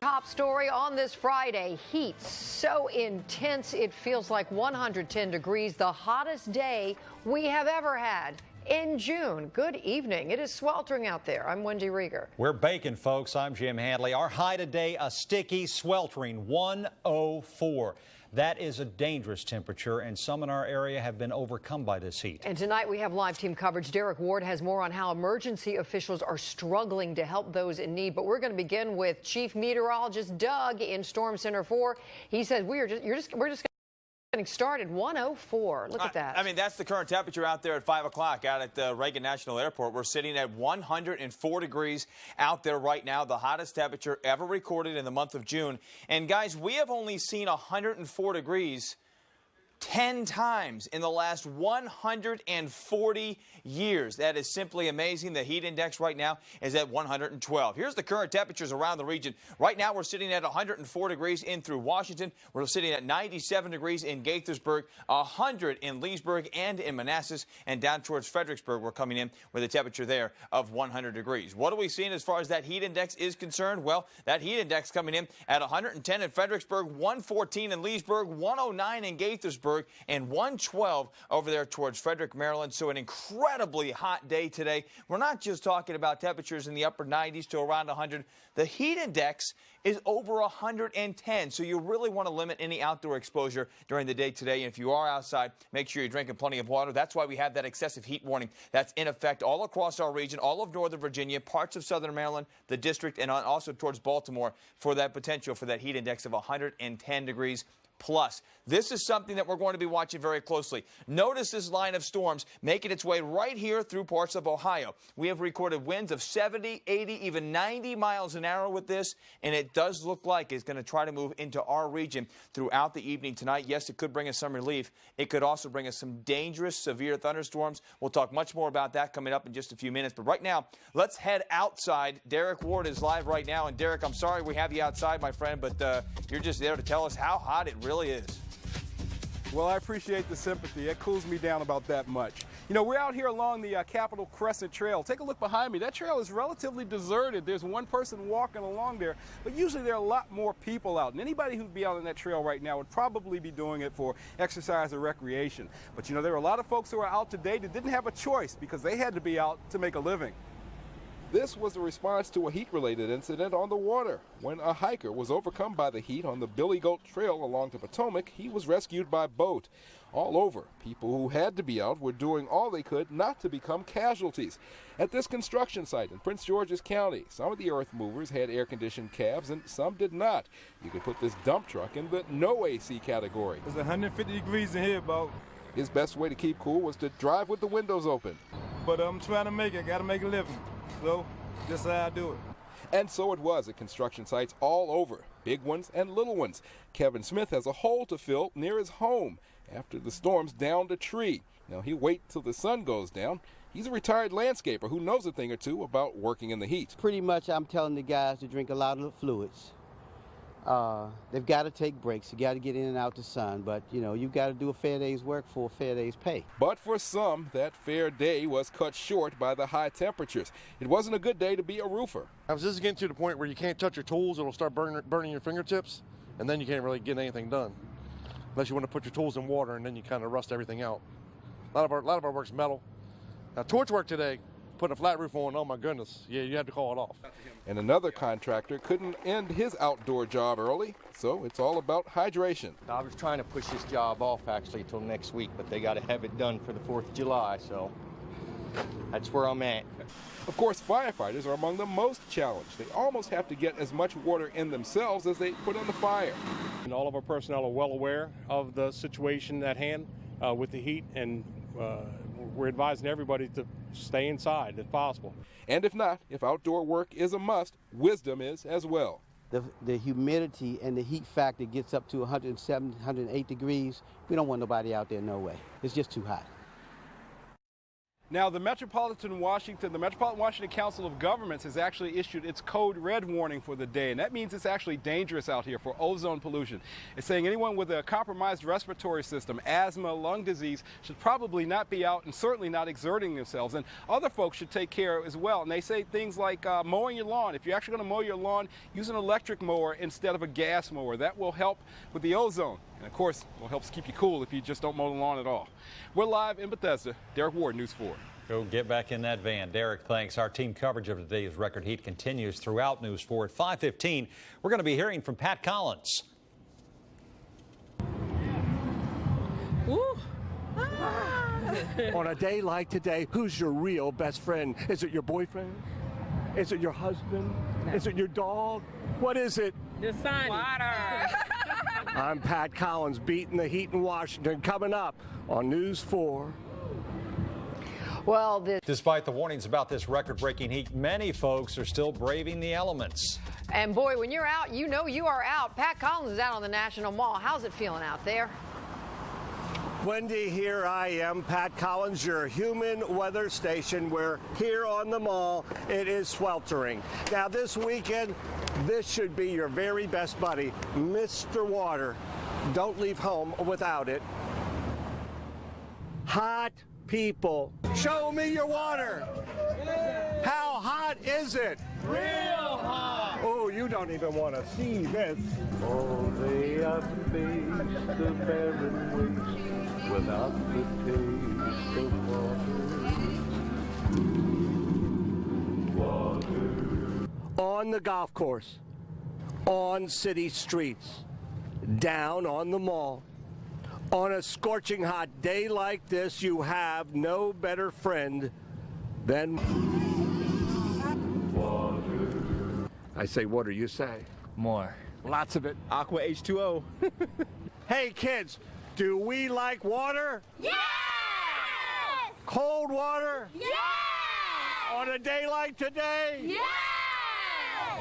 Top story on this Friday, heat so intense it feels like 110 degrees, the hottest day we have ever had in June. Good evening. It is sweltering out there. I'm Wendy Rieger. We're baking, folks. I'm Jim Handley. Our high today, a sticky, sweltering 104. That is a dangerous temperature, and some in our area have been overcome by this heat. And tonight we have live team coverage. Derek Ward has more on how emergency officials are struggling to help those in need. But we're going to begin with Chief Meteorologist Doug in Storm Center 4. He says we're just getting started. 104. Look at that. I mean, that's the current temperature out there at 5 o'clock out at the Reagan National Airport. We're sitting at 104 degrees out there right now, the hottest temperature ever recorded in the month of June. And guys, we have only seen 104 degrees 10 times in the last 140 years. That is simply amazing. The heat index right now is at 112. Here's the current temperatures around the region. Right now we're sitting at 104 degrees in through Washington. We're sitting at 97 degrees in Gaithersburg, 100 in Leesburg and in Manassas, and down towards Fredericksburg we're coming in with a temperature there of 100 degrees. What are we seeing as far as that heat index is concerned? Well, that heat index coming in at 110 in Fredericksburg, 114 in Leesburg, 109 in Gaithersburg, and 112 over there towards Frederick, Maryland. So an incredibly hot day today. We're not just talking about temperatures in the upper 90s to around 100. The heat index is over 110. So you really want to limit any outdoor exposure during the day today. And if you are outside, make sure you're drinking plenty of water. That's why we have that excessive heat warning that's in effect all across our region, all of Northern Virginia, parts of Southern Maryland, the district, and also towards Baltimore for that potential for that heat index of 110 degrees plus. This is something that we're going to be watching very closely. Notice this line of storms making its way right here through parts of Ohio. We have recorded winds of 70, 80, even 90 miles an hour with this, and it does look like it's going to try to move into our region throughout the evening tonight. Yes, it could bring us some relief. It could also bring us some dangerous, severe thunderstorms. We'll talk much more about that coming up in just a few minutes. But right now, let's head outside. Derek Ward is live right now. And Derek, I'm sorry we have you outside, my friend, but you're just there to tell us how hot it really is. Well, I appreciate the sympathy. It cools me down about that much. You know, we're out here along the Capitol Crescent Trail. Take a look behind me. That trail is relatively deserted. There's one person walking along there, but usually there are a lot more people out. And anybody who'd be out on that trail right now would probably be doing it for exercise or recreation. But, you know, there are a lot of folks who are out today that didn't have a choice because they had to be out to make a living. This was a response to a heat-related incident on the water. When a hiker was overcome by the heat on the Billy Goat Trail along the Potomac, he was rescued by boat. All over, people who had to be out were doing all they could not to become casualties. At this construction site in Prince George's County, some of the earth movers had air-conditioned cabs and some did not. You could put this dump truck in the no AC category. It's 150 degrees in here, about. His best way to keep cool was to drive with the windows open. But I'm trying to make it, gotta make a living. So, just how I do it. And so it was at construction sites all over, big ones and little ones. Kevin Smith has a hole to fill near his home after the storms downed a tree. Now he'll wait till the sun goes down. He's a retired landscaper who knows a thing or two about working in the heat. Pretty much I'm telling the guys to drink a lot of fluids. They've got to take breaks. You got to get in and out the sun, but you know, you've got to do a fair day's work for a fair day's pay. But for some, that fair day was cut short by the high temperatures. It wasn't a good day to be a roofer. This is getting to the point where you can't touch your tools. It'll start burning your fingertips, and then you can't really get anything done unless you want to put your tools in water, and then you kind of rust everything out. A lot of our work's metal. Now, torch work today, putting a flat roof on, oh my goodness, yeah, you have to call it off. And another contractor couldn't end his outdoor job early, so it's all about hydration. I was trying to push this job off actually till next week, but they got to have it done for the 4th of July, so that's where I'm at. Of course, firefighters are among the most challenged. They almost have to get as much water in themselves as they put on the fire. And all of our personnel are well aware of the situation at hand with the heat, and we're advising everybody to stay inside if possible. And if not, if outdoor work is a must, wisdom is as well. The humidity and the heat factor gets up to 107, 108 degrees. We don't want nobody out there, no way. It's just too hot. Now, the Metropolitan Washington Council of Governments has actually issued its code red warning for the day, and that means it's actually dangerous out here for ozone pollution. It's saying anyone with a compromised respiratory system, asthma, lung disease should probably not be out and certainly not exerting themselves. And other folks should take care as well. And they say things like mowing your lawn. If you're actually going to mow your lawn, use an electric mower instead of a gas mower. That will help with the ozone. And of course, will help keep you cool if you just don't mow the lawn at all. We're live in Bethesda. Derek Ward, News 4. Go get back in that van. Derek, thanks. Our team coverage of today's record heat continues throughout News 4 at 5:15. We're going to be hearing from Pat Collins. Ooh. On a day like today, who's your real best friend? Is it your boyfriend? Is it your husband? No. Is it your dog? What is it? The sun. Water. I'm Pat Collins, beating the heat in Washington, coming up on News 4. Well, despite the warnings about this record-breaking heat, many folks are still braving the elements. And boy, when you're out, you know you are out. Pat Collins is out on the National Mall. How's it feeling out there? Wendy, here I am, Pat Collins, your human weather station. We're here on the mall. It is sweltering. Now, this weekend, this should be your very best buddy, Mr. Water. Don't leave home without it. Hot people, show me your water. How hot is it? Real hot. Oh, you don't even want to see this. Only I face the barren waste without the taste of water. On the golf course, on city streets, down on the mall. On a scorching hot day like this, you have no better friend than water. I say water, you say? More. Lots of it. Aqua H2O. Hey kids, do we like water? Yes! Cold water? Yes! On a day like today? Yes!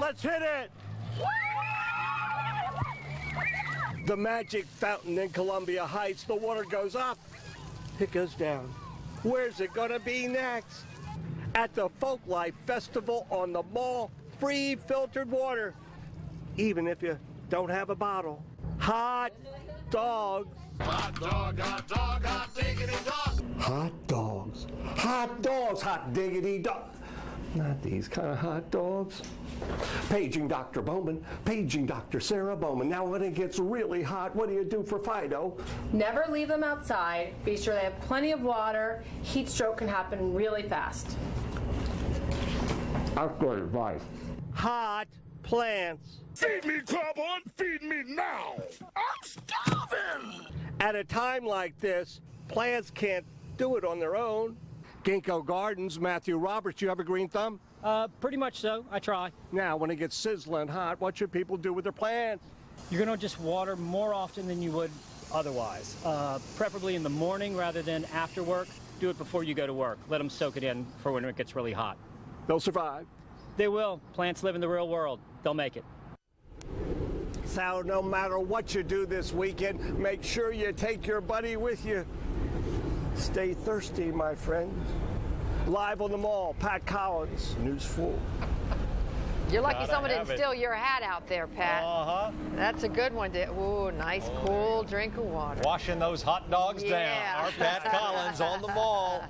Let's hit it! The magic fountain in Columbia Heights, the water goes up, it goes down. Where's it gonna be next? At the Folklife Festival on the mall, free filtered water, even if you don't have a bottle. Hot dogs. Hot dog, hot dog, hot diggity dog. Hot dogs. Hot dogs, hot diggity dog. Not these kind of hot dogs. Paging Dr. Bowman, paging Dr. Sarah Bowman. Now when it gets really hot, what do you do for Fido? Never leave them outside. Be sure they have plenty of water. Heat stroke can happen really fast. That's good advice. Hot plants. Feed me, Carbon, feed me now. I'm starving. At a time like this, plants can't do it on their own. Ginkgo Gardens, Matthew Roberts, you have a green thumb? Pretty much so. I try. Now, when it gets sizzling hot, what should people do with their plants? You're going to just water more often than you would otherwise. Preferably in the morning rather than after work. Do it before you go to work. Let them soak it in for when it gets really hot. They'll survive. They will. Plants live in the real world. They'll make it. So no matter what you do this weekend, make sure you take your buddy with you. Stay thirsty, my friend. Live on the mall, Pat Collins, News 4. You're lucky someone didn't steal your hat out there, Pat. Uh-huh. That's a good one. Ooh, nice, cool drink of water. Washing those hot dogs down. Our Pat Collins on the mall.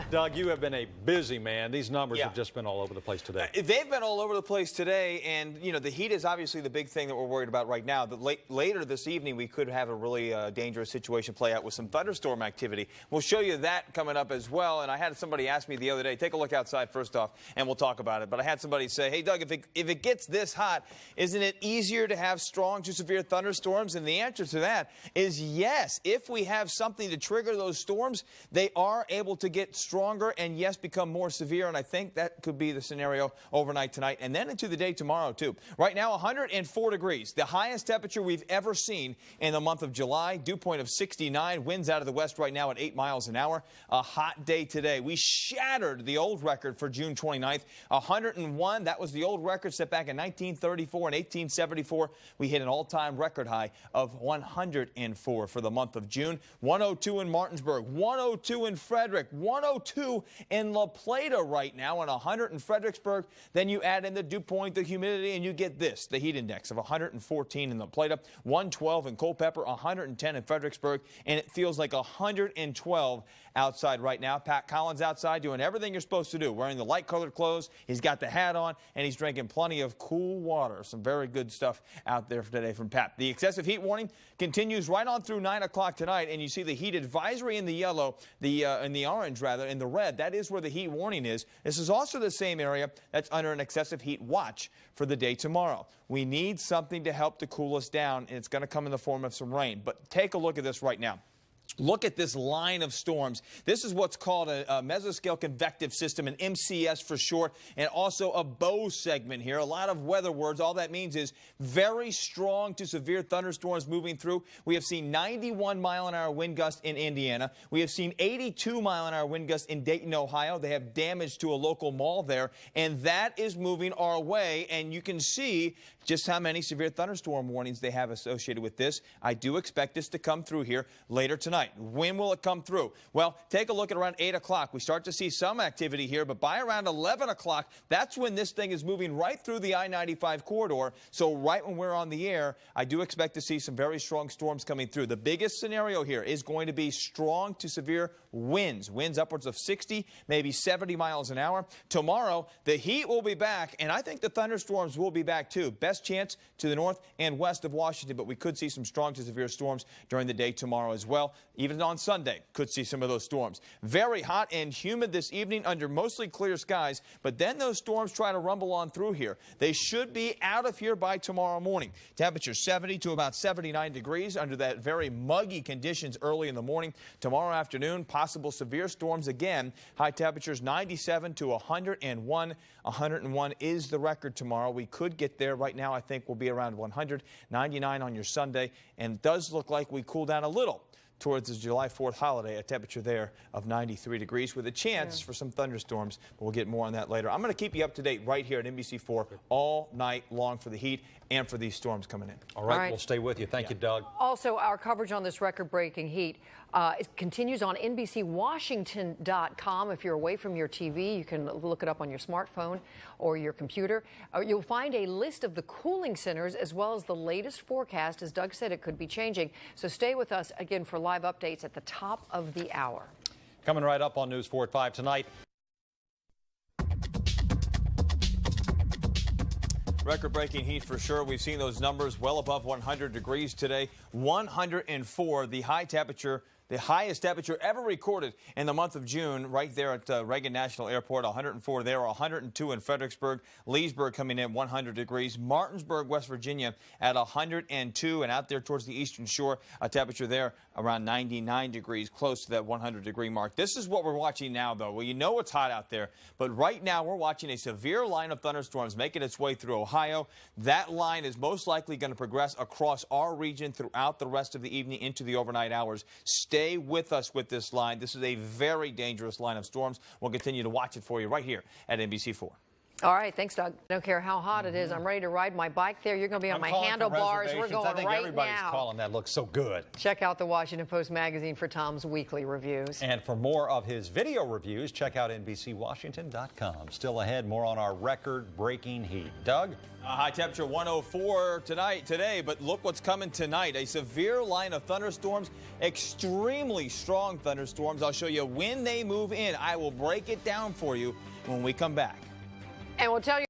Doug, you have been a busy man. These numbers have just been all over the place today. They've been all over the place today, and, you know, the heat is obviously the big thing that we're worried about right now. Later this evening, we could have a really dangerous situation play out with some thunderstorm activity. We'll show you that coming up as well, and I had somebody ask me the other day, take a look outside first off, and we'll talk about it. But I had somebody say, hey, Doug, if it gets this hot, isn't it easier to have strong to severe thunderstorms? And the answer to that is yes. If we have something to trigger those storms, they are able to get stronger and, yes, become more severe, and I think that could be the scenario overnight tonight and then into the day tomorrow, too. Right now, 104 degrees, the highest temperature we've ever seen in the month of July, dew point of 69, winds out of the west right now at 8 miles an hour. A hot day today. We shattered the old record for June 29th, 101. That was the old record set back in 1934 and 1874. We hit an all-time record high of 104 for the month of June. 102 in Martinsburg, 102 in Frederick, 102 102 in La Plata right now, and 100 in Fredericksburg. Then you add in the dew point, the humidity, and you get this, the heat index of 114 in La Plata, 112 in Culpeper, 110 in Fredericksburg, and it feels like 112 outside right now. Pat Collins outside doing everything you're supposed to do, wearing the light-colored clothes. He's got the hat on, and he's drinking plenty of cool water. Some very good stuff out there for today from Pat. The excessive heat warning continues right on through 9 o'clock tonight, and you see the heat advisory in the yellow, in the orange rather, in the red. That is where the heat warning is. This is also the same area that's under an excessive heat watch for the day tomorrow. We need something to help to cool us down, and it's going to come in the form of some rain. But take a look at this right now. Look at this line of storms. This is what's called a mesoscale convective system, an MCS for short, and also a bow segment here. A lot of weather words. All that means is very strong to severe thunderstorms moving through. We have seen 91-mile-an-hour wind gusts in Indiana. We have seen 82-mile-an-hour wind gusts in Dayton, Ohio. They have damage to a local mall there, and that is moving our way, and you can see just how many severe thunderstorm warnings they have associated with this. I do expect this to come through here later tonight. When will it come through? Well, take a look at around 8 o'clock. We start to see some activity here, but by around 11 o'clock, that's when this thing is moving right through the I-95 corridor. So right when we're on the air, I do expect to see some very strong storms coming through. The biggest scenario here is going to be strong to severe winds. Winds upwards of 60, maybe 70 miles an hour. Tomorrow, the heat will be back, and I think the thunderstorms will be back too. Best chance to the north and west of Washington, but we could see some strong to severe storms during the day tomorrow as well. Even on Sunday, could see some of those storms. Very hot and humid this evening under mostly clear skies, but then those storms try to rumble on through here. They should be out of here by tomorrow morning. Temperature 70 to about 79 degrees under that very muggy conditions early in the morning. Tomorrow afternoon, possible severe storms again. High temperatures 97 to 101. 101 is the record tomorrow. We could get there. Right now, I think we'll be around 100. 99 on your Sunday, and it does look like we cool down a little towards the July 4th holiday, a temperature there of 93 degrees with a chance for some thunderstorms, but we'll get more on that later. I'm going to keep you up to date right here at NBC4 all night long for the heat and for these storms coming in. All right, we'll stay with you. Thank you, Doug. Also, our coverage on this record-breaking heat it continues on NBCWashington.com. If you're away from your TV, you can look it up on your smartphone or your computer. You'll find a list of the cooling centers as well as the latest forecast. As Doug said, it could be changing. So stay with us again for live updates at the top of the hour. Coming right up on News 4 at 5 tonight. Record-breaking heat for sure. We've seen those numbers well above 100 degrees today. 104, the high temperature, the highest temperature ever recorded in the month of June right there at Reagan National Airport. 104 there, 102 in Fredericksburg. Leesburg coming in 100 degrees. Martinsburg, West Virginia at 102, and out there towards the eastern shore, a temperature there around 99 degrees, close to that 100-degree mark. This is what we're watching now, though. Well, you know it's hot out there, but right now we're watching a severe line of thunderstorms making its way through Ohio. That line is most likely going to progress across our region throughout the rest of the evening into the overnight hours. Stay with us with this line. This is a very dangerous line of storms. We'll continue to watch it for you right here at NBC4. All right, thanks, Doug. I don't care how hot it is. I'm ready to ride my bike there. You're going to be on my handlebars. We're going I think right everybody's now. calling that looks so good. Check out the Washington Post magazine for Tom's weekly reviews. And for more of his video reviews, check out NBCWashington.com. Still ahead, more on our record-breaking heat. Doug? High temperature 104 today, but look what's coming tonight. A severe line of thunderstorms, extremely strong thunderstorms. I'll show you when they move in. I will break it down for you when we come back. And we'll tell you